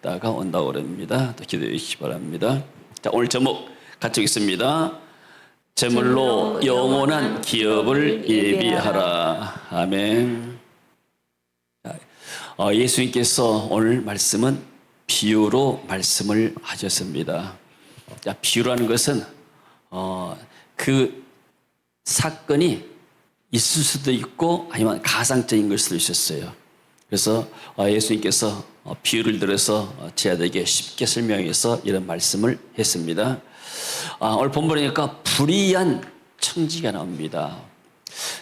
다가 온다고 그럽니다. 또 기도해 주시기 바랍니다. 자, 오늘 제목 같이 읽습니다. 제물로 영원한 기업을 예비하라. 아멘. 예수님께서 오늘 말씀은 비유로 말씀을 하셨습니다. 자, 비유라는 것은 그 사건이 있을 수도 있고 아니면 가상적인 걸 수도 있었어요. 그래서 예수님께서 비유를 들어서 제자들에게 쉽게 설명해서 이런 말씀을 했습니다. 오늘 본문이니까 불의한 청지가 나옵니다.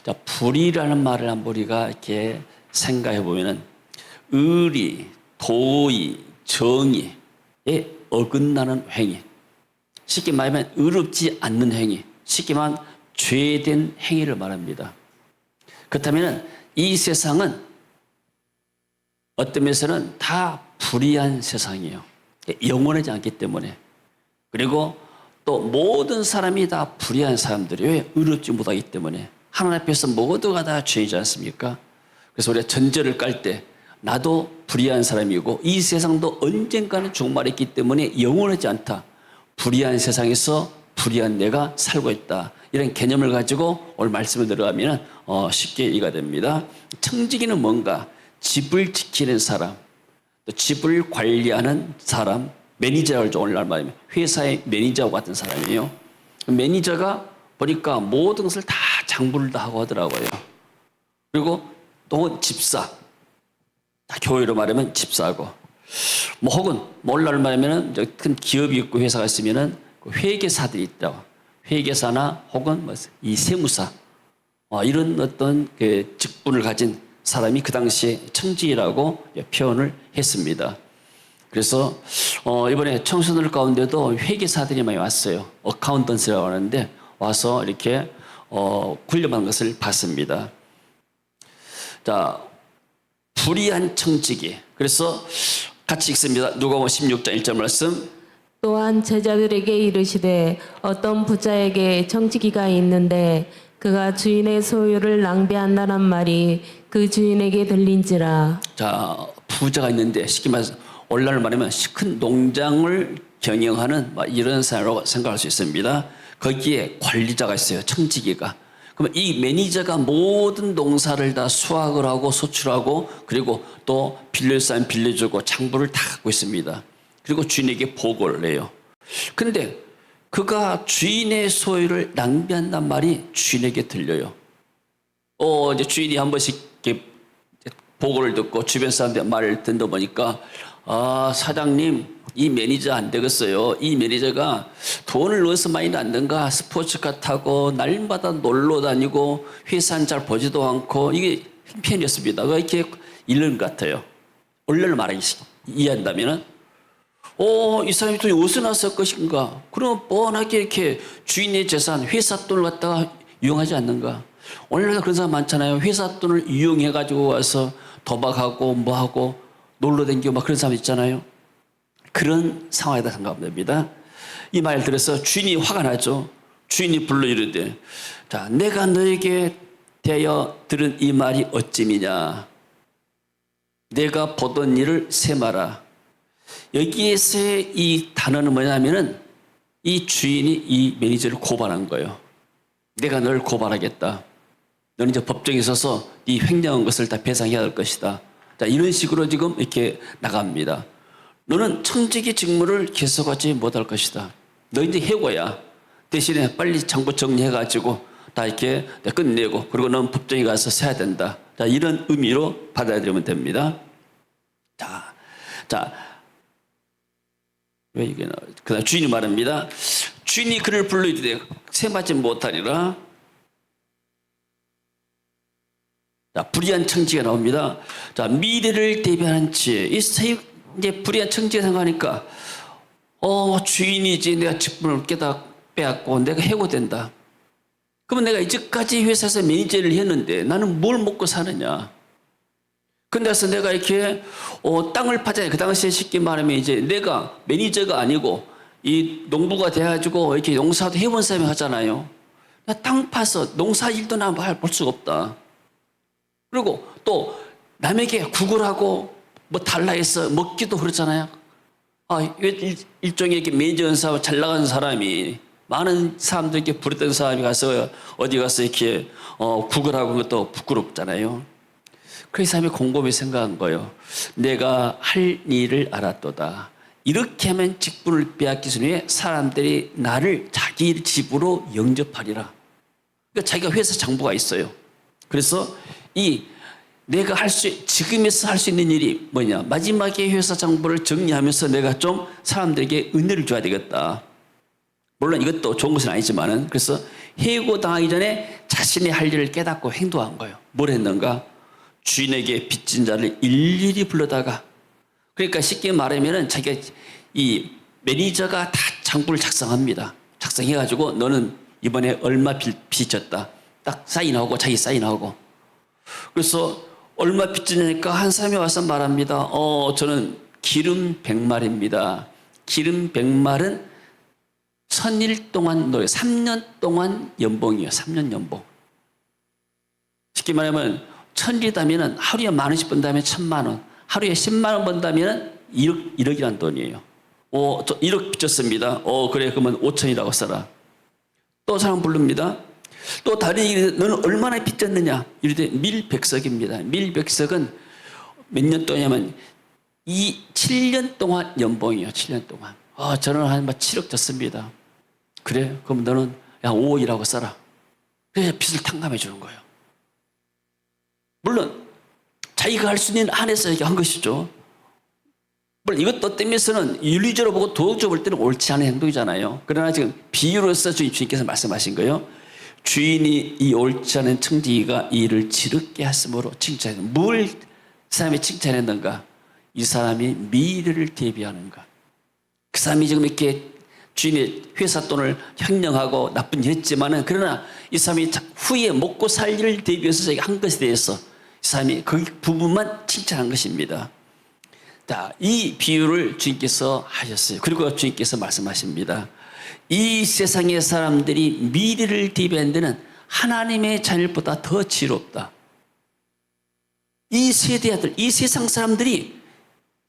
자, 불의라는 말을 한번 우리가 이렇게 생각해 보면은 의리, 도의, 정의에 어긋나는 행위. 쉽게 말하면 의롭지 않는 행위. 쉽게 말하면 죄된 행위를 말합니다. 그렇다면 이 세상은 어떤 면에서는 다 불의한 세상이에요. 영원하지 않기 때문에. 그리고 또 모든 사람이 다 불의한 사람들이 왜 의롭지 못하기 때문에 하나님 앞에서 모두가 다 죄이지 않습니까? 그래서 우리가 전제를 깔 때 나도 불의한 사람이고 이 세상도 언젠가는 종말했기 때문에 영원하지 않다. 불의한 세상에서 불의한 내가 살고 있다. 이런 개념을 가지고 오늘 말씀을 들어가면 쉽게 이해가 됩니다. 청지기는 뭔가? 집을 지키는 사람, 또 집을 관리하는 사람, 매니저를 오늘날 말하면 회사의 매니저와 같은 사람이에요. 매니저가 보니까 모든 것을 다 장부를 다 하고 하더라고요. 그리고 또 집사, 교회로 말하면 집사고, 혹은 오늘날 말하면 큰 기업이 있고 회사가 있으면은 회계사들이 있다고, 회계사나 혹은 이 세무사, 이런 어떤 그 직분을 가진 사람이 그 당시에 청지기라고 표현을 했습니다. 그래서 이번에 청소년 가운데도 회계사들이 많이 왔어요. 어카운턴스라고 하는데 와서 이렇게 훈련한 것을 봤습니다. 자, 불의한 청지기. 그래서 같이 읽습니다. 누가복음 16장 1절 말씀. 또한 제자들에게 이르시되 어떤 부자에게 청지기가 있는데 그가 주인의 소유를 낭비한다는 말이 그 주인에게 들린지라. 자, 부자가 있는데 쉽게 말해서 오늘날 말하면 큰 농장을 경영하는 이런 사람으로 생각할 수 있습니다. 거기에 관리자가 있어요. 청지기가. 그러면 이 매니저가 모든 농사를 다 수확을 하고 소출하고 그리고 또 빌릴 사람 빌려주고 장부를 다 갖고 있습니다. 그리고 주인에게 보고를 해요. 그런데 그가 주인의 소유를 낭비한단 말이 주인에게 들려요. 이제 주인이 한 번씩 이렇게 보고를 듣고 주변 사람들 말을 듣다 보니까 사장님, 이 매니저 안 되겠어요. 이 매니저가 돈을 넣어서 많이 낳는가 스포츠카 타고 날마다 놀러 다니고 회사는 잘 보지도 않고 이게 형편이었습니다. 왜 이렇게 이런 것 같아요. 원래를 말하기 이해한다면은 이 사람이 돈이 어디서 났을 것인가? 그럼 뻔하게 이렇게 주인의 재산, 회사 돈을 갖다가 이용하지 않는가? 오늘날 그런 사람 많잖아요. 회사 돈을 이용해가지고 와서 도박하고 뭐하고 놀러 다니고 막 그런 사람 있잖아요. 그런 상황이다 생각하면 됩니다. 이 말 들어서 주인이 화가 나죠. 주인이 불러 이르되 자, 내가 너에게 대하여 들은 이 말이 어찌미냐? 내가 보던 일을 세마라. 여기에서의 이 단어는 뭐냐면은 이 주인이 이 매니저를 고발한 거예요. 내가 널 고발하겠다. 너는 이제 법정에 서서 네 횡령한 것을 다 배상해야 할 것이다. 자, 이런 식으로 지금 이렇게 나갑니다. 너는 청지기 직무를 계속하지 못할 것이다. 너 이제 해고야. 대신에 빨리 장부 정리해가지고 다 이렇게 끝내고 그리고 너는 법정에 가서 세야 된다. 자, 이런 의미로 받아들이면 됩니다. 자. 왜 이게 그다음 주인이 말합니다. 주인이 그를 불러 이르되 세마지 못하리라. 자, 불의한 청지가 나옵니다. 자, 미래를 대비하는 지혜. 이제 불의한 청지가 생각하니까 주인이지 내가 직분을 빼앗고 내가 해고된다. 그러면 내가 이제까지 회사에서 매니저를 했는데 나는 뭘 먹고 사느냐? 근데서 내가 이렇게 땅을 파잖아요. 그 당시에 쉽게 말하면 이제 내가 매니저가 아니고 이 농부가 돼가지고 이렇게 농사도 해본 사람이 하잖아요. 땅 파서 농사 일도 나 볼 수가 없다. 그리고 또 남에게 구걸하고 뭐 달라 해서 먹기도 그렇잖아요. 일종의 이렇게 매니저사 잘 나가는 사람이 많은 사람들에게 부렸던 사람이 가서 어디 가서 이렇게 구걸하고 그런 것도 부끄럽잖아요. 그래서 사람이 곰곰이 생각한 거예요. 내가 할 일을 알았도다. 이렇게 하면 직분을 빼앗기기 위해 사람들이 나를 자기 집으로 영접하리라. 그러니까 자기가 회사 장부가 있어요. 그래서 내가 지금에서 할 수 있는 일이 뭐냐. 마지막에 회사 장부를 정리하면서 내가 좀 사람들에게 은혜를 줘야 되겠다. 물론 이것도 좋은 것은 아니지만은, 그래서 해고당하기 전에 자신의 할 일을 깨닫고 행동한 거예요. 뭘 했는가? 주인에게 빚진 자를 일일이 불러다가, 그러니까 쉽게 말하면은 자기가 이 매니저가 다 장부를 작성합니다. 작성해가지고 너는 이번에 얼마 빚졌다. 딱 사인하고, 자기 사인하고. 그래서 얼마 빚지니까 한 사람이 와서 말합니다. 저는 기름 100말입니다. 기름 100말은 1000일 동안 3년 동안 연봉이에요. 3년 연봉. 쉽게 말하면 1000일이다면 하루에 10,000원씩 번다면 1000만 원. 하루에 10만 원 번다면 1억이란 돈이에요. 저 1억 빚졌습니다. 그래, 그러면 5천이라고 써라. 또 사람 부릅니다. 또 다른 얘기, 너는 얼마나 빚졌느냐? 이럴 밀백석입니다. 밀백석은 몇 년 동안이냐면 7년 동안 연봉이에요. 7년 동안. 저는 한 7억 졌습니다. 그래? 그럼 너는 5억이라고 써라. 그래서 빚을 탕감해 주는 거예요. 물론 자기가 할 수 있는 한에서 한 것이죠. 물론 이것도 때문에서는 윤리적으로 보고 도덕적으로 볼 때는 옳지 않은 행동이잖아요. 그러나 지금 비유로서 주님께서 말씀하신 거예요. 주인이 이 옳지 않은 청지기가 이 일을 지럽게 했으므로 칭찬해. 뭘 사람이 칭찬했는가? 이 사람이 미래를 대비하는가? 그 사람이 지금 이렇게 주인의 회사 돈을 횡령하고 나쁜 일 했지만은, 그러나 이 사람이 후에 먹고 살 일을 대비해서 자기가 한 것에 대해서 이 사람이 그 부분만 칭찬한 것입니다. 자, 이 비유를 주님께서 하셨어요. 그리고 주님께서 말씀하십니다. 이 세상의 사람들이 미래를 대비하는 데는 하나님의 자녀보다 더 지혜롭다. 이 세대 아들, 이 세상 사람들이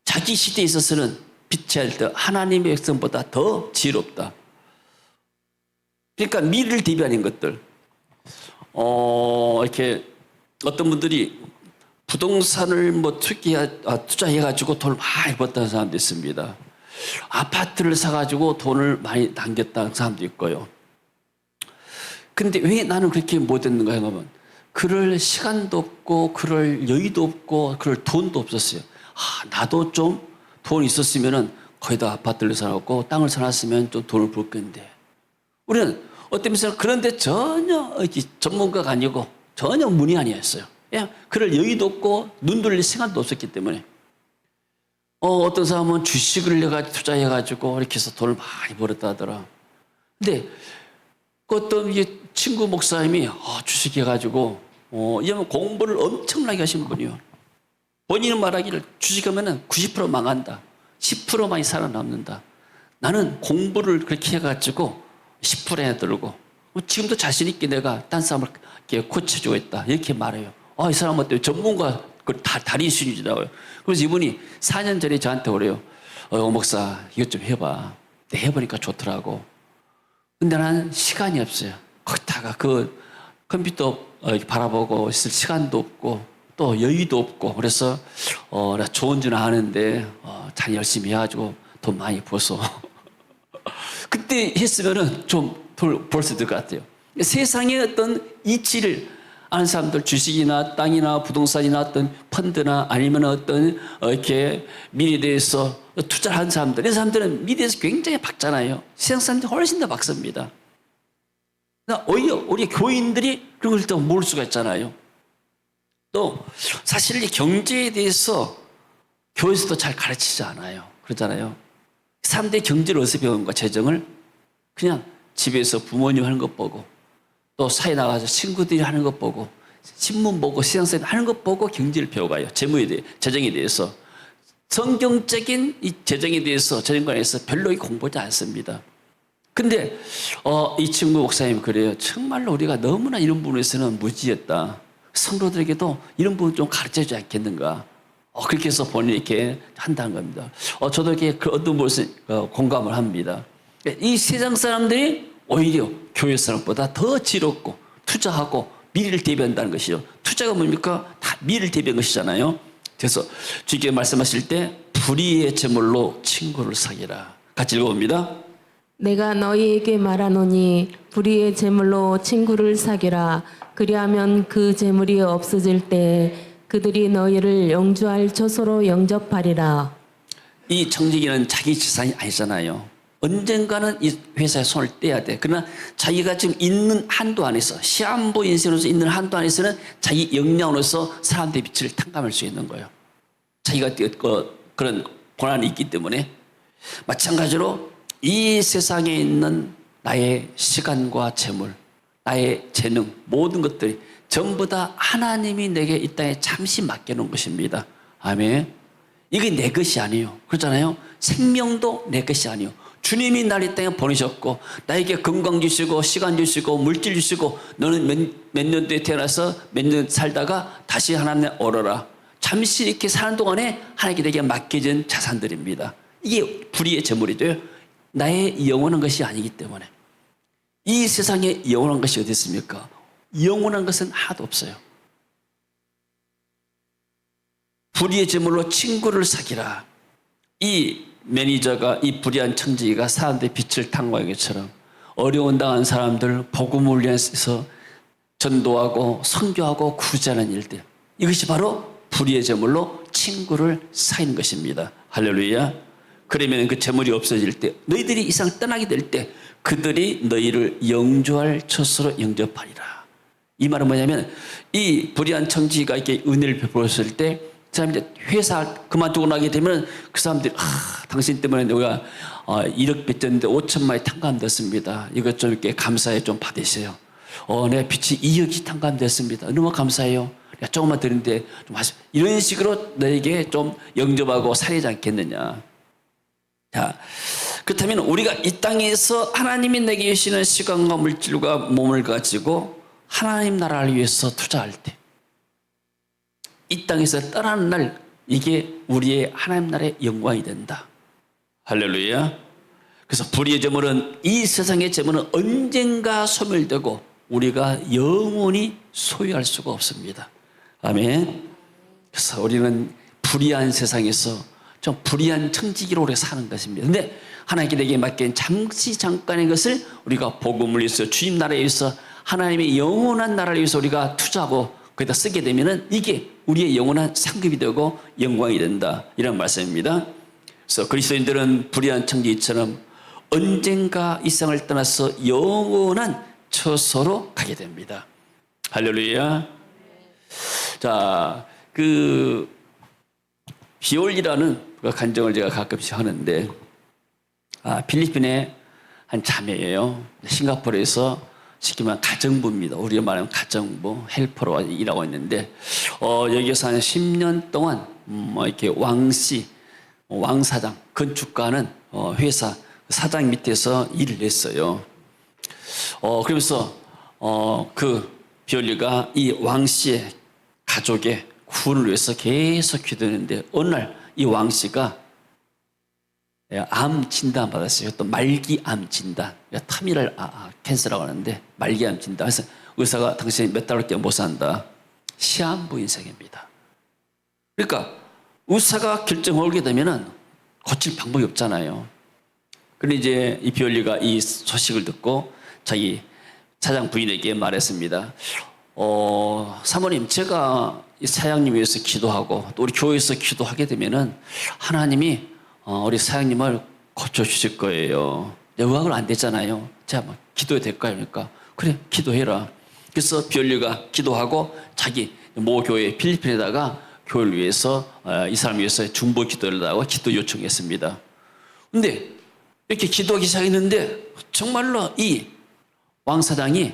자기 시대에 있어서는 빛의 아들, 하나님의 백성보다 더 지혜롭다. 그러니까 미래를 대비하는 것들. 이렇게 어떤 분들이 부동산을 투자해가지고 돈을 많이 벌었다는 사람도 있습니다. 아파트를 사가지고 돈을 많이 남겼다는 사람도 있고요. 근데 왜 나는 그렇게 못했는가 하면, 그럴 시간도 없고, 그럴 여유도 없고, 그럴 돈도 없었어요. 나도 좀 돈 있었으면은 거기다 아파트를 사놓고 땅을 사놨으면 좀 돈을 벌 건데. 우리는 어떤 면에서 그런데 전혀 전문가가 아니고 전혀 문의 아니었어요. 그냥 그럴 여유도 없고 눈 돌릴 시간도 없었기 때문에. 어떤 사람은 주식을 투자해가지고 이렇게 해서 돈을 많이 벌었다 하더라. 근데 어떤 친구 목사님이 주식해가지고 이러면 공부를 엄청나게 하신 분이요. 본인은 말하기를 주식하면은 90% 망한다. 10%만이 살아남는다. 나는 공부를 그렇게 해가지고 10% 해들고 지금도 자신있게 내가 딴 사람을 이렇게 고쳐주고 있다. 이렇게 말해요. 이 사람 어때요? 전문가 달인 수준이라고요. 그래서 이분이 4년 전에 저한테 그래요. 목사, 이것 좀 해봐. 해보니까 좋더라고. 근데 나는 시간이 없어요. 거기다가 그 컴퓨터 바라보고 있을 시간도 없고 또 여유도 없고, 그래서 나 좋은 줄 아는데 잘 열심히 해가지고 돈 많이 벌어. 그때 했으면은 좀 벌 수 있을 것 같아요. 세상의 어떤 이치를 아는 사람들, 주식이나 땅이나 부동산이나 어떤 펀드나 아니면 어떤 이렇게 미래에 대해서 투자를 한 사람들, 이 사람들은 미래에서 굉장히 밝잖아요. 세상 사람들이 훨씬 더 밝습니다. 오히려 우리 교인들이 그런 걸 또 모를 수가 있잖아요. 또 사실 이 경제에 대해서 교회에서도 잘 가르치지 않아요. 그러잖아요. 사람들이 경제를 어디서 배우는가? 재정을 그냥 집에서 부모님 하는 것 보고, 또 사회 나가서 친구들이 하는 것 보고, 신문 보고, 시장사회 하는 것 보고 경제를 배워가요. 재정에 대해서. 성경적인 이 재정에 대해서, 재정관에서 별로 공부하지 않습니다. 근데 이 친구 목사님 그래요. 정말로 우리가 너무나 이런 부분에서는 무지했다. 성도들에게도 이런 부분 좀 가르쳐주지 않겠는가. 그렇게 해서 본인이 이렇게 한다는 겁니다. 저도 이렇게 그 어떤 것을 공감을 합니다. 이 세상 사람들이 오히려 교회 사람보다 더 지롭고 투자하고 미래를 대비한다는 것이요. 투자가 뭡니까? 다 미래를 대비한 것이잖아요. 그래서 주님께 말씀하실 때 불의의 제물로 친구를 사귀라. 같이 읽어봅니다. 내가 너희에게 말하노니 불의의 제물로 친구를 사귀라. 그리하면 그 제물이 없어질 때 그들이 너희를 영주할 처소로 영접하리라. 이 청지기는 자기 재산이 아니잖아요. 언젠가는 이 회사에 손을 떼야 돼. 그러나 자기가 지금 있는 한도 안에서, 시한부 인생으로서 있는 한도 안에서는 자기 역량으로서 사람들의 빛을 탕감할 수 있는 거예요. 자기가 그런 고난이 있기 때문에. 마찬가지로 이 세상에 있는 나의 시간과 재물, 나의 재능, 모든 것들이 전부 다 하나님이 내게 이 땅에 잠시 맡겨놓은 것입니다. 아멘. 이게 내 것이 아니에요. 그렇잖아요. 생명도 내 것이 아니에요. 주님이 날 이 땅에 보내셨고 나에게 건강 주시고 시간 주시고 물질 주시고 너는 몇 년도에 태어나서 몇 년 살다가 다시 하나님에 오러라. 잠시 이렇게 사는 동안에 하나님께 내게 맡겨진 자산들입니다. 이게 불의의 제물이죠. 나의 영원한 것이 아니기 때문에. 이 세상에 영원한 것이 어디 있습니까? 영원한 것은 하나도 없어요. 불의의 제물로 친구를 사귀라. 이 매니저가, 이 불의한 청지기가 사람들의 빛을 탕구한 것처럼 어려운 당한 사람들 복음을 위해서 전도하고 선교하고 구제하는 일들, 이것이 바로 불의의 제물로 친구를 사귀는 것입니다. 할렐루야. 그러면 그 제물이 없어질 때, 너희들이 이 세상 떠나게 될 때 그들이 너희를 영주할 처소로 영접하리라. 이 말은 뭐냐면, 이 불의한 청지기가 이렇게 은혜를 베풀었을 때 사람이 회사 그만두고 나게 되면 그 사람들이 당신 때문에 내가 1억 빚졌는데 5천만이 탕감됐습니다. 이것 좀 이렇게 감사해 좀 받으세요. 내 빚이 2억이 탕감됐습니다. 너무 감사해요. 내가 조금만 드리는데 좀 하세요. 이런 식으로 너에게 좀 영접하고 살리지 않겠느냐. 자, 그렇다면 우리가 이 땅에서 하나님이 내게 주시는 시간과 물질과 몸을 가지고 하나님 나라를 위해서 투자할 때, 이 땅에서 떠나는 날, 이게 우리의 하나님 나라의 영광이 된다. 할렐루야. 그래서 불의의 제물은, 이 세상의 제물은 언젠가 소멸되고 우리가 영원히 소유할 수가 없습니다. 아멘. 그래서 우리는 불의한 세상에서 좀 불의한 청지기로 우리가 사는 것입니다. 근데 하나님께 내게 맡긴 잠깐의 것을 우리가 복음을 위해서, 주님 나라에 위해서, 하나님의 영원한 나라를 위해서 우리가 투자하고 거기다 쓰게 되면은 이게 우리의 영원한 상급이 되고 영광이 된다. 이런 말씀입니다. 그래서 그리스도인들은 불의한 청지기처럼 언젠가 이 세상을 떠나서 영원한 처소로 가게 됩니다. 할렐루야. 자, 그 비올이라는 간증을 제가 가끔씩 하는데, 필리핀의 한 자매예요. 싱가포르에서 쉽게 말하면 가정부입니다. 우리가 말하면 가정부, 헬퍼로 일하고 있는데, 여기서 한 10년 동안, 이렇게 왕씨, 왕사장, 건축가는 회사 사장 밑에서 일을 했어요. 그러면서, 그 비올리가 이 왕씨의 가족의 구원을 위해서 계속 기도했는데, 어느 날 이 왕씨가 암 진단 받았어요. 또 말기암 진단, 터미널 캔서라고 하는데 말기암 진단. 그래서 의사가 당신이 몇 달밖에 못 산다. 시한부 인생입니다. 그러니까 의사가 결정을 하게 되면은 고칠 방법이 없잖아요. 그런데 이제 이 비올리가 이 소식을 듣고 자기 사장 부인에게 말했습니다. 사모님, 제가 이 사장님 위해서 기도하고 또 우리 교회에서 기도하게 되면은 하나님이 우리 사장님을 고쳐주실 거예요. 의학을 안 됐잖아요. 제가 막 기도해도 될까요? 그러니까 그래, 기도해라. 그래서 비올리가 기도하고 자기 모 교회 필리핀에다가 교회를 위해서 이 사람 위해서 중보 기도를 하고 기도 요청했습니다. 근데 이렇게 기도하기 시작했는데 정말로 이 왕 사장이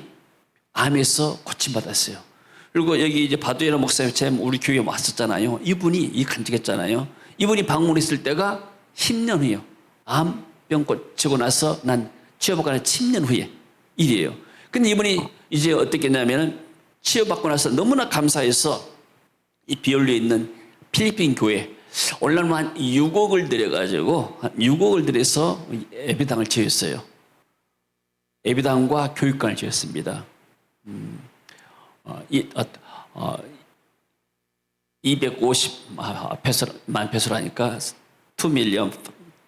암에서 고침받았어요. 그리고 여기 이제 바두에라 목사님 우리 교회에 왔었잖아요. 이분이 이 간증했잖아요. 이분이 방문했을 때가 10년 후에요. 암병 고치고 나서 난 치료받고 나서 10년 후에 일이에요. 근데 이분이 이제 어떻게 했냐면은 치료받고 나서 너무나 감사해서 이 비올리에 있는 필리핀 교회 올라면 한 6억을 들여가지고 한 6억을 들여서 예배당을 지었어요. 예배당과 교육관을 지었습니다. 250만 페소라니까 2 밀리언,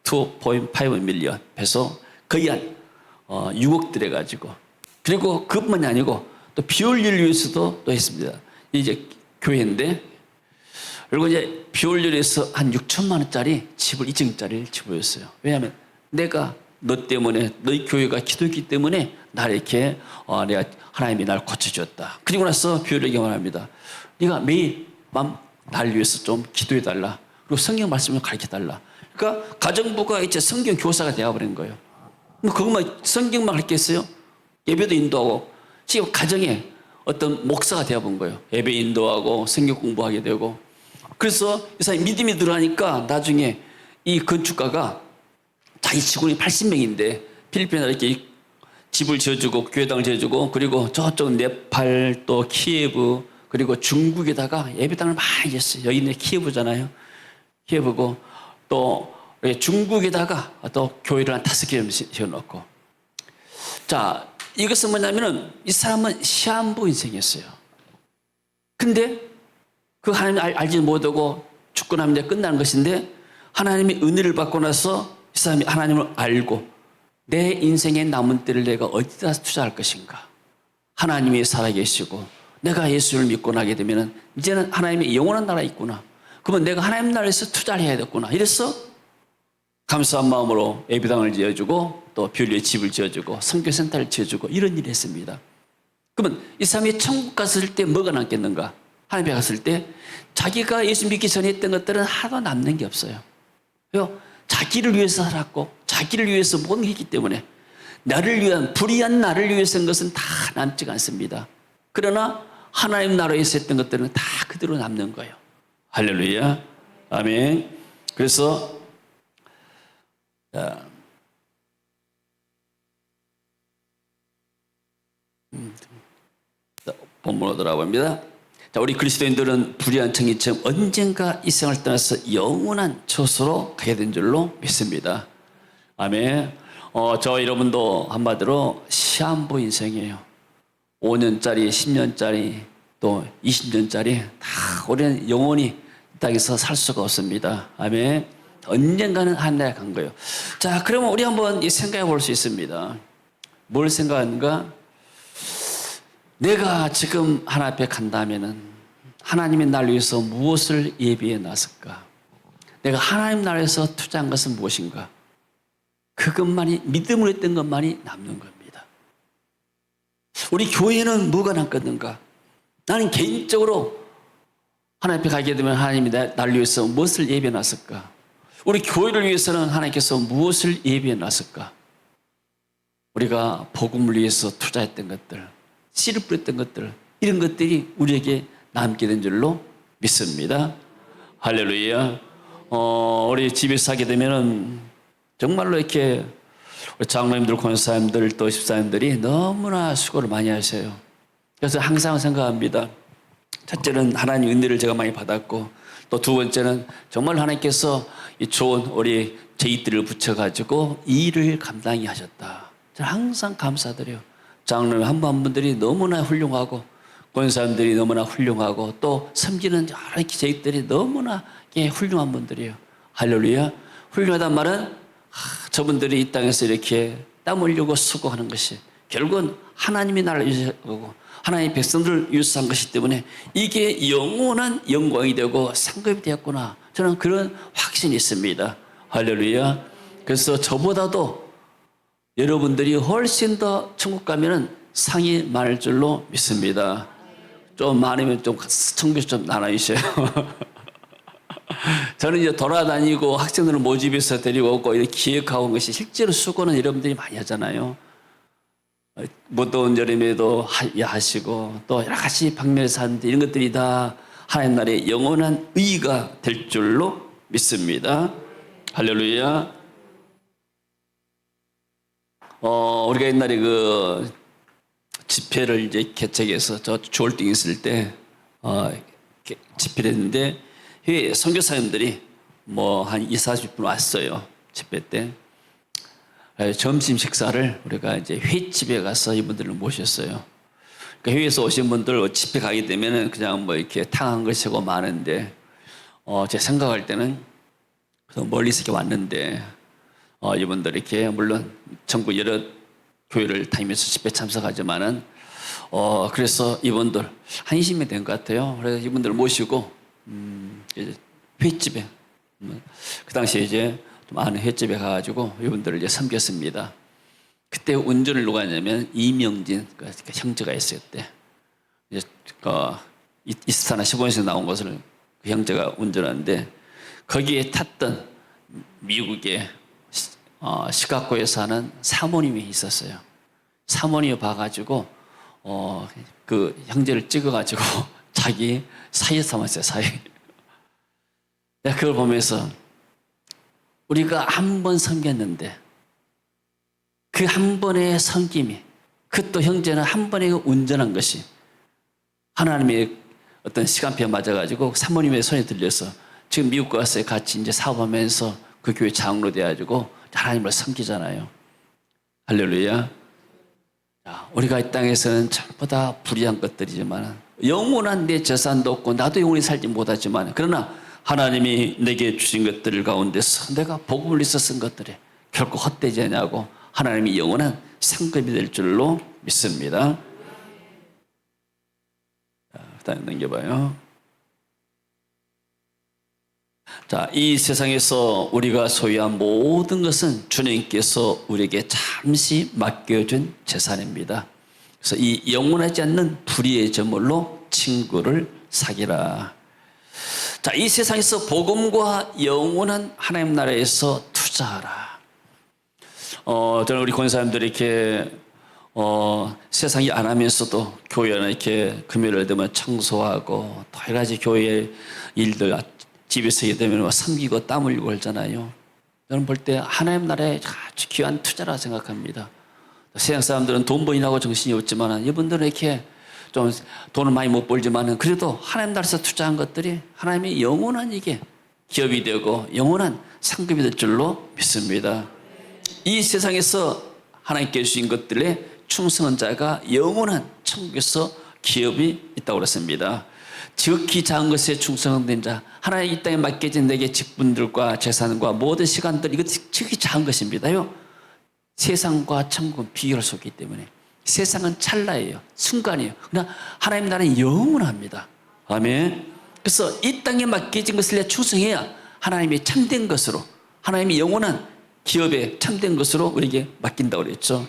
2.5 밀리언 페소 거의 한 6억 들여가지고 그리고 그뿐만이 아니고 또 비올리를 위해서도 또 했습니다. 이제 교회인데 그리고 이제 비올리를 위해서 한 6천만 원짜리 집을 2층짜리를 집어줬어요. 왜냐하면 내가 너 때문에 너희 교회가 기도했기 때문에 나를 이렇게 내가 하나님이 날 고쳐주었다. 그리고 나서 비올리에게 말합니다. 네가 매일 밤 날 위해서 좀 기도해달라. 그리고 성경 말씀을 가르쳐달라. 그러니까 가정부가 이제 성경 교사가 되어버린 거예요. 그것만 성경만 가르쳤어요. 예배도 인도하고 지금 가정에 어떤 목사가 되어본 거예요. 예배 인도하고 성경 공부하게 되고 그래서 이 사람이 믿음이 들어가니까 나중에 이 건축가가 자기 직원이 80명인데 필리핀에 이렇게 집을 지어주고 교회당을 지어주고 그리고 저쪽 네팔 또 키예브 그리고 중국에다가 예배당을 많이 지었어요. 여기는 키예브잖아요. 키예브고 또 중국에다가 또 교회를 한 5개 지어놓고 자 이것은 뭐냐면은 이 사람은 시한부 인생이었어요. 근데 그 하나님 알지 못하고 죽고 나면 이제 끝나는 것인데 하나님의 은혜를 받고 나서 이 사람이 하나님을 알고 내 인생의 남은 때를 내가 어디다 투자할 것인가. 하나님이 살아계시고 내가 예수를 믿고 나게 되면 이제는 하나님의 영원한 나라에 있구나. 그러면 내가 하나님 나라에서 투자를 해야 되겠구나. 이래서 감사한 마음으로 예배당을 지어주고 또 비올리의 집을 지어주고 선교센터를 지어주고 이런 일을 했습니다. 그러면 이 사람이 천국 갔을 때 뭐가 남겠는가? 하나님 앞에 갔을 때 자기가 예수 믿기 전에 했던 것들은 하나도 남는 게 없어요. 왜요? 자기를 위해서 살았고 자기를 위해서 모든 게 있기 때문에 나를 위한 불의한 나를 위해서 한 것은 다 남지가 않습니다. 그러나 하나님 나라에서 했던 것들은 다 그대로 남는 거예요. 할렐루야. 아멘. 그래서 본문으로 돌아갑니다. 자, 우리 그리스도인들은 불의한 청이처럼 언젠가 이 세상을 떠나서 영원한 처소로 가게 된 줄로 믿습니다. 아멘. 저 여러분도 한마디로 시한부 인생이에요. 5년짜리, 10년짜리, 또 20년짜리 다 우리는 영원히 이 땅에서 살 수가 없습니다. 아멘. 언젠가는 하늘에 간 거예요. 자, 그러면 우리 한번 생각해 볼 수 있습니다. 뭘 생각하는가? 내가 지금 하나님 앞에 간다면은 하나님이 날 위해서 무엇을 예비해 놨을까? 내가 하나님 나라에서 투자한 것은 무엇인가? 그것만이 믿음으로 했던 것만이 남는 겁니다. 우리 교회는 뭐가 남겠는가? 나는 개인적으로 하나님 앞에 가게 되면 하나님이 날 위해서 무엇을 예비해 놨을까? 우리 교회를 위해서는 하나님께서 무엇을 예비해 놨을까? 우리가 복음을 위해서 투자했던 것들, 씨를 뿌렸던 것들, 이런 것들이 우리에게 남게 된 줄로 믿습니다. 할렐루야. 우리 집에서 하게 되면은 정말로 이렇게 우리 장로님들, 권사님들, 또 집사님들이 너무나 수고를 많이 하셔요. 그래서 항상 생각합니다. 첫째는 하나님 은혜를 제가 많이 받았고, 또 두 번째는 정말 하나님께서 이 좋은 우리 제이들을 붙여가지고 이 일을 감당히 하셨다. 저는 항상 감사드려요. 장로님 한 분들이 너무나 훌륭하고, 권사님들이 너무나 훌륭하고, 또 섬기는 여러 제이들이 너무나 훌륭한 분들이에요. 할렐루야. 훌륭하단 말은 저분들이 이 땅에서 이렇게 땀 흘리고 수고하는 것이 결국은 하나님이 나를 위해서고 하나님의 백성들을 위해서 한 것이기 때문에 이게 영원한 영광이 되고 상급이 되었구나. 저는 그런 확신이 있습니다. 할렐루야. 그래서 저보다도 여러분들이 훨씬 더 천국 가면은 상이 많을 줄로 믿습니다. 좀 많으면 좀 청비서 좀 나눠주세요. 저는 이제 돌아다니고 학생들을 모집해서 데리고 오고 이렇게 기획하고 온 것이 실제로 수고는 여러분들이 많이 하잖아요. 무더운 여름에도 하시고 또 여러 가지 방면에서 하는데 이런 것들이 다 하나님 나라의 영원한 의의가 될 줄로 믿습니다. 할렐루야. 우리가 옛날에 그 집회를 이제 개척해서 저 주월등에 있을 때 집회를 했는데 해외 선교사님들이 뭐 한 20-40분 왔어요. 집회 때. 점심 식사를 우리가 이제 횟집에 가서 이분들을 모셨어요. 그러니까 해외에서 오신 분들 집회 가게 되면은 그냥 뭐 이렇게 탕한 것이고 많은데, 제가 생각할 때는 멀리서 이렇게 왔는데, 이분들 이렇게 물론 전국 여러 교회를 다니면서 집회 참석하지만은, 그래서 이분들 한 20명 된 것 같아요. 그래서 이분들 모시고, 이제 횟집에, 그 당시에 이제 좀 아는 횟집에 가가지고 이분들을 이제 섬겼습니다. 그때 운전을 누가 했냐면 이명진 그 형제가 있어요. 그때 이제 이스타나 15년에서 나온 것을 그 형제가 운전하는데, 거기에 탔던 미국의 시카고에 사는 사모님이 있었어요. 사모님이 봐가지고 그 형제를 찍어가지고 자기 사위 삼았어요. 사위. 내가 그걸 보면서 우리가 한 번 섬겼는데 그 한 번의 섬김이, 그 또 형제는 한 번에 운전한 것이 하나님의 어떤 시간표에 맞아가지고 사모님의 손에 들려서 지금 미국 가서 같이 이제 사업하면서 그 교회 장로 돼가지고 하나님을 섬기잖아요. 할렐루야. 우리가 이 땅에서는 전부 다 불의한 것들이지만 영원한 내 재산도 없고 나도 영원히 살지 못하지만, 그러나 하나님이 내게 주신 것들 가운데서 내가 복음을 위해서 쓴 것들이 결코 헛되지 않냐고 하나님이 영원한 상급이 될 줄로 믿습니다. 다음 넘겨봐요. 자, 이 세상에서 우리가 소유한 모든 것은 주님께서 우리에게 잠시 맡겨준 재산입니다. 그래서 이 영원하지 않는 불의의 제물로 친구를 사귀라. 자, 이 세상에서 복음과 영원한 하나님 나라에서 투자하라. 저는 우리 권사님들이 이렇게 세상이 안 하면서도 교회는 이렇게 금요일 되면 청소하고 또 여러 가지 교회 일들 집에서 되면 섬기고 땀 흘리고 하잖아요. 저는 볼 때 하나님 나라에 아주 귀한 투자라 생각합니다. 세상 사람들은 돈 버니라고 정신이 없지만 이분들은 이렇게 좀 돈을 많이 못 벌지만 그래도 하나님 나라에서 투자한 것들이 하나님의 영원한 이게 기업이 되고 영원한 상급이 될 줄로 믿습니다. 이 세상에서 하나님께 주신 것들에 충성한 자가 영원한 천국에서 기업이 있다고 그랬습니다. 지극히 작은 것에 충성된 자, 하나님 이 땅에 맡겨진 내게 직분들과 재산과 모든 시간들, 이것 지극히 작은 것입니다요. 세상과 천국은 비교할 수 없기 때문에 세상은 찰나예요. 순간이에요. 그러나 하나님 나라는 영원합니다. 아멘. 그래서 이 땅에 맡겨진 것을 충성해야 하나님의 참된 것으로, 하나님의 영원한 기업에 참된 것으로 우리에게 맡긴다고 그랬죠.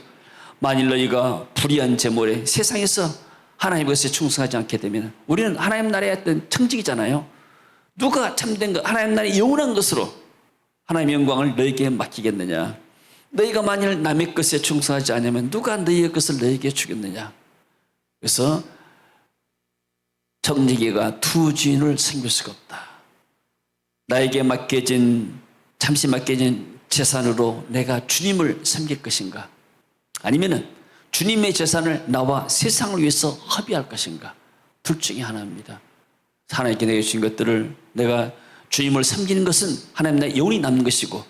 만일 너희가 불의한 제물에 세상에서 하나님의 것에 충성하지 않게 되면 우리는 하나님 나라의 어떤 청직이잖아요. 누가 참된 것, 하나님 나라의 영원한 것으로 하나님의 영광을 너희에게 맡기겠느냐. 너희가 만일 남의 것에 충성하지 않으면 누가 너희의 것을 너희에게 주겠느냐. 그래서 청지기가 두 주인을 섬길 수가 없다. 나에게 맡겨진, 잠시 맡겨진 재산으로 내가 주님을 섬길 것인가, 아니면은 주님의 재산을 나와 세상을 위해서 허비할 것인가. 둘 중에 하나입니다. 하나님께 내게 주신 것들을 내가 주님을 섬기는 것은 하나님 나라에 영원히 남는 것이고,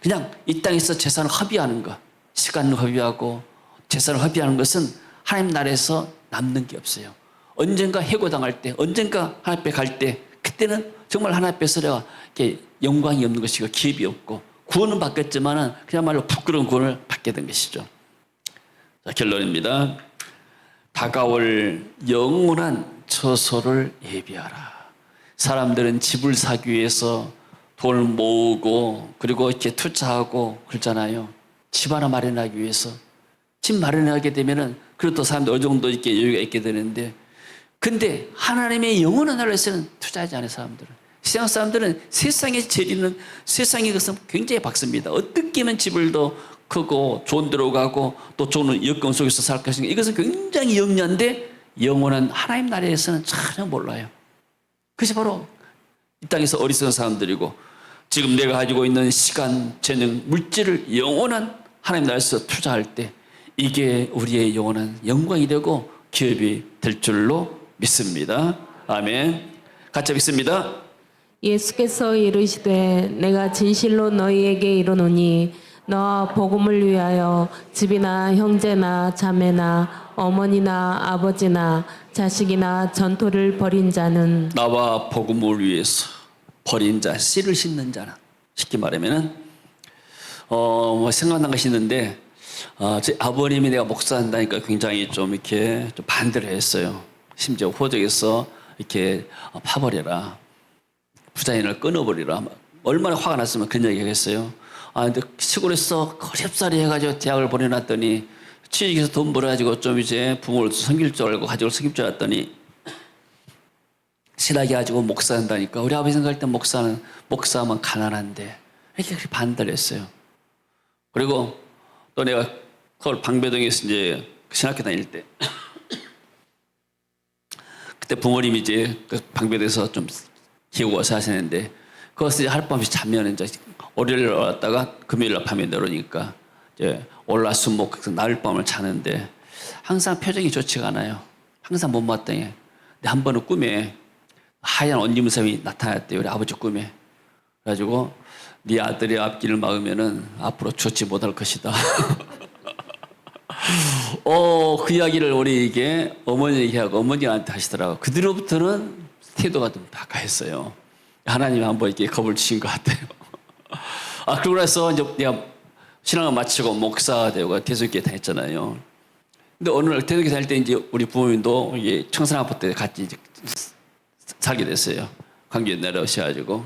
그냥 이 땅에서 재산을 허비하는 것, 시간을 허비하고 재산을 허비하는 것은 하나님 나라에서 남는 게 없어요. 언젠가 해고당할 때, 언젠가 하나님 앞에 갈 때, 그때는 정말 하나님 앞에서 내가 이렇게 영광이 없는 것이고 기업이 없고 구원은 받겠지만 그야말로 부끄러운 구원을 받게 된 것이죠. 자, 결론입니다. 다가올 영원한 처소를 예비하라. 사람들은 집을 사기 위해서 돈을 모으고 그리고 이렇게 투자하고 그러잖아요. 집 하나 마련하기 위해서. 집 마련하게 되면은 그래도 사람들 어느 정도 이렇게 여유가 있게 되는데, 근데 하나님의 영원한 나라에서는 투자하지 않은 사람들은, 세상 사람들은 세상에 재리는 세상의 것은 굉장히 박습니다. 어떻게 하면 집을 더 크고 좋은 데로 가고 또 좋은 여건 속에서 살 것인가, 이것은 굉장히 영리한데 영원한 하나님 나라에서는 전혀 몰라요. 그것이 바로 이 땅에서 어리석은 사람들이고, 지금 내가 가지고 있는 시간, 재능, 물질을 영원한 하나님 나라에서 투자할 때 이게 우리의 영원한 영광이 되고 기업이 될 줄로 믿습니다. 아멘. 같이 믿습니다. 예수께서 이르시되 내가 진실로 너희에게 이르노니 너와 복음을 위하여 집이나 형제나 자매나 어머니나 아버지나 자식이나 전토를 벌인 자는 나와 복음을 위해서 버린 자, 씨를 심는 자는, 쉽게 말하면은 뭐 생각난 것이 있는데 제 아버님이 내가 목사한다니까 굉장히 좀 이렇게 좀 반대를 했어요. 심지어 호적에서 이렇게 파버려라, 부자인을 끊어버리라. 얼마나 화가 났으면 그런 얘기 하겠어요. 근데 시골에서 거렵살이 해가지고 대학을 보내놨더니 취직해서 돈 벌어가지고 좀 이제 부모를 섬길 줄 알고 가족을 섬길 줄 알았더니 신학이 가지고 목사한다니까. 우리 아버지 생각할 때 목사하면 가난한데 이렇게 그렇게 반대를 했어요. 그리고 또 내가 서울 방배동에서 이제 신학교 다닐 때 그때 부모님이 이제 그 방배동에서 좀 기고 와서 하시는데 그것을 하룻밤씩 자면 이제 월요일 왔다가 금요일 날 밤에 내려오니까 이제 월화수목 나흘 밤을 자는데 항상 표정이 좋지가 않아요. 항상 못마땅해. 근데 한 번은 꿈에 하얀 옷입은 나타났대요. 우리 아버지 꿈에. 그래가지고 네 아들의 앞길을 막으면은 앞으로 좋지 못할 것이다. 그 이야기를 우리에게 어머니에게 하고 어머니한테 하시더라고. 그 뒤로부터는 태도가 좀 바꿔했어요. 하나님이 한번 이렇게 겁을 주신 것 같아요. 그러고 나서 이제 내가 신앙을 마치고 목사가 되고 대속교회 다녔잖아요. 근데 어느 날 대속교회 다닐 때 이제 우리 부모님도 이게 청산아파 때 같이 이제 살게 됐어요. 광주에 내려오셔가지고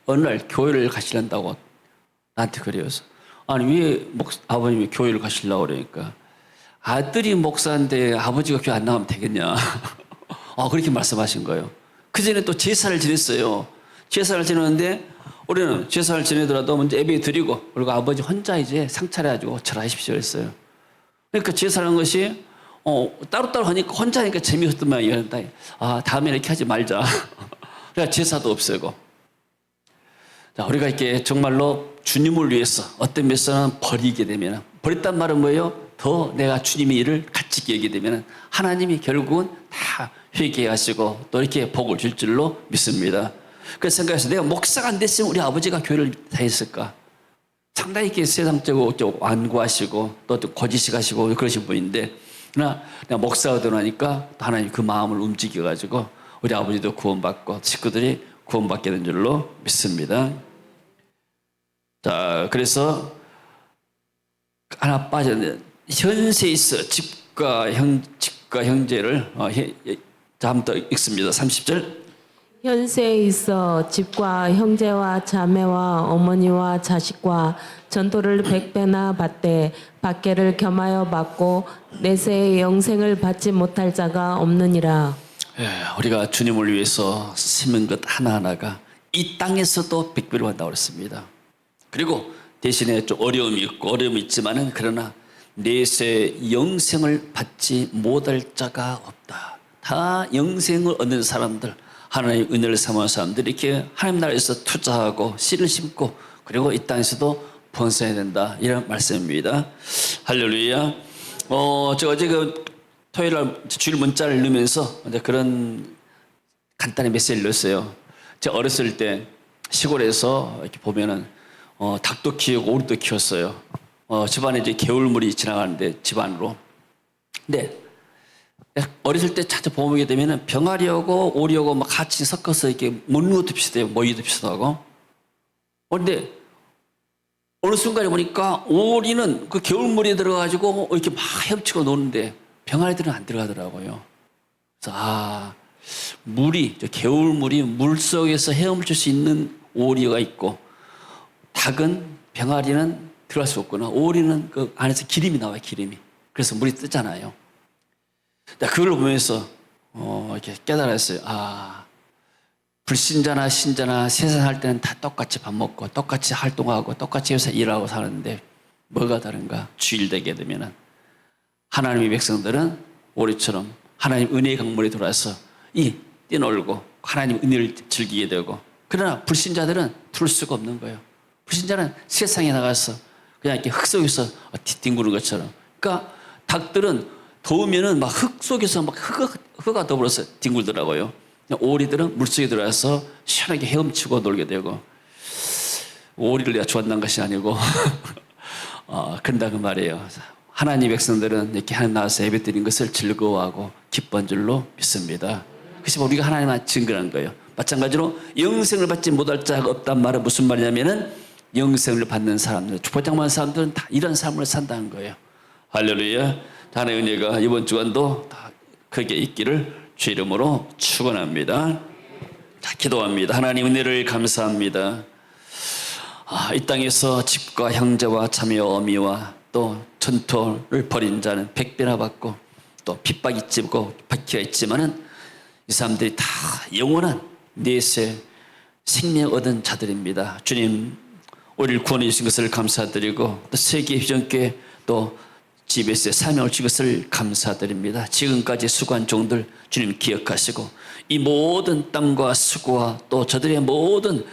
어느 날 교회를 가시란다고 나한테 그래서 아니 왜 아버님이 교회를 가시려고 그러니까 아들이 목사인데 아버지가 교회 안 나가면 되겠냐. 그렇게 말씀하신 거예요. 그 전에 또 제사를 지냈어요. 제사를 지냈는데 우리는 제사를 지내더라도 먼저 예배 드리고 그리고 아버지 혼자 이제 상 차려가지고 절하십시오 했어요. 그러니까 제사라는 것이 따로따로 하니까 혼자 하니까 재미없던 모양이었다. 다음에 이렇게 하지 말자. 그래서 제사도 없애고. 자, 우리가 이렇게 정말로 주님을 위해서 어떤 메서는 버리게 되면 버렸단 말은 뭐예요? 더 내가 주님의 일을 가치 여기게 되면 하나님이 결국은 다 회개하시고 또 이렇게 복을 줄 줄로 믿습니다. 그래서 생각해서 내가 목사가 안 됐으면 우리 아버지가 교회를 다했을까? 상당히 이렇게 세상적으로 좀 완고하시고 또 거짓이가시고 그러신 분인데 그러나 내가 목사가 되고 나니까 하나님 그 마음을 움직여가지고 우리 아버지도 구원받고 식구들이 구원받게 된 줄로 믿습니다. 자, 그래서 하나 빠졌는데 현세에 있어 집과 형제를 자, 한번 더 읽습니다. 30절. 현세에 있어 집과 형제와 자매와 어머니와 자식과 전토를 100배나 받되 받게를 겸하여 받고 내세의 영생을 받지 못할 자가 없느니라. 우리가 주님을 위해서 심은 것 하나하나가 이 땅에서도 100배로 한다고 그랬습니다. 그리고 대신에 좀 어려움이 있지만은 그러나 내세 영생을 받지 못할 자가 없다. 다 영생을 얻는 사람들, 하나님 은혜를 사모하는 사람들이 이렇게 하나님 나라에서 투자하고 씨를 심고 그리고 이 땅에서도 번성해야 된다. 이런 말씀입니다. 할렐루야. 제가 어제 그 토요일 날 주일 문자를 넣으면서 그런 간단한 메시지를 넣었어요. 제가 어렸을 때 시골에서 이렇게 보면은 닭도 키우고 오리도 키웠어요. 집안에 이제 개울물이 지나가는데 집안으로. 근데 어렸을 때 자주 보게 되면은 병아리하고 오리하고 막 같이 섞어서 이렇게 먹는 것도 비슷해요. 모이도 비슷하고. 그런데 어느 순간에 보니까 오리는 그 개울물에 들어가지고 이렇게 막 헤엄치고 노는데 병아리들은 안 들어가더라고요. 그래서 물이, 개울물이 물 속에서 헤엄칠 수 있는 오리가 있고 닭은, 병아리는 들어갈 수 없구나. 오리는 그 안에서 기름이 나와요, 기름이. 그래서 물이 뜨잖아요. 그걸 보면서 이렇게 깨달았어요. 불신자나 신자나 세상 할 때는 다 똑같이 밥 먹고 똑같이 활동하고 똑같이 해서 일하고 사는데 뭐가 다른가? 주일 되게 되면은 하나님의 백성들은 오리처럼 하나님 은혜의 강물에 들어와서 뛰놀고 하나님 은혜를 즐기게 되고 그러나 불신자들은 들을 수가 없는 거예요. 불신자는 세상에 나가서 그냥 이렇게 흙 속에서 뒹구는 것처럼. 그러니까 닭들은 더우면은 막 흙 속에서 막 흙과 더불어서 뒹굴더라고요. 오리들은 물속에 들어가서 시원하게 헤엄치고 놀게 되고, 오리를 내가 좋아한다는 것이 아니고 그런다 그 말이에요. 하나님 백성들은 이렇게 하나님 나와서 예배드린 것을 즐거워하고 기뻐한 줄로 믿습니다. 그래서 우리가 하나님한테 증거한 거예요. 마찬가지로 영생을 받지 못할 자가 없단 말은 무슨 말이냐면은 영생을 받는 사람들, 보장받는 사람들은 다 이런 삶을 산다는 거예요. 할렐루야. 하나님의 은혜가 이번 주간도 다 그게 있기를 주 이름으로 축원합니다. 자, 기도합니다. 하나님 은혜를 감사합니다. 이 땅에서 집과 형제와 자매와 어미와 또 전토를 벌인 자는 100배나 받고 또 핍박이 있고 박해가 있지만은 이 사람들이 다 영원한 내세 생명 얻은 자들입니다. 주님, 우리를 구원해 주신 것을 감사드리고 또 세계 휘전교회 또 GBS에 사명을 주신 것을 감사드립니다. 지금까지 수고한 종들 주님 기억하시고 이 모든 땀과 수고와 또 저들의 모든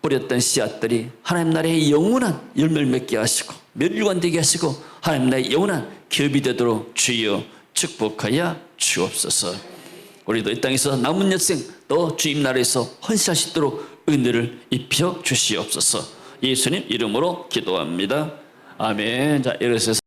뿌렸던 씨앗들이 하나님 나라의 영원한 열매를 맺게 하시고 멸류관 되게 하시고 하나님 나라의 영원한 기업이 되도록 주여 축복하여 주옵소서. 우리도 이 땅에서 남은 여생 또 주님 나라에서 헌신할 수 있도록 은혜를 입혀 주시옵소서. 예수님 이름으로 기도합니다. 아멘. 자, 이래서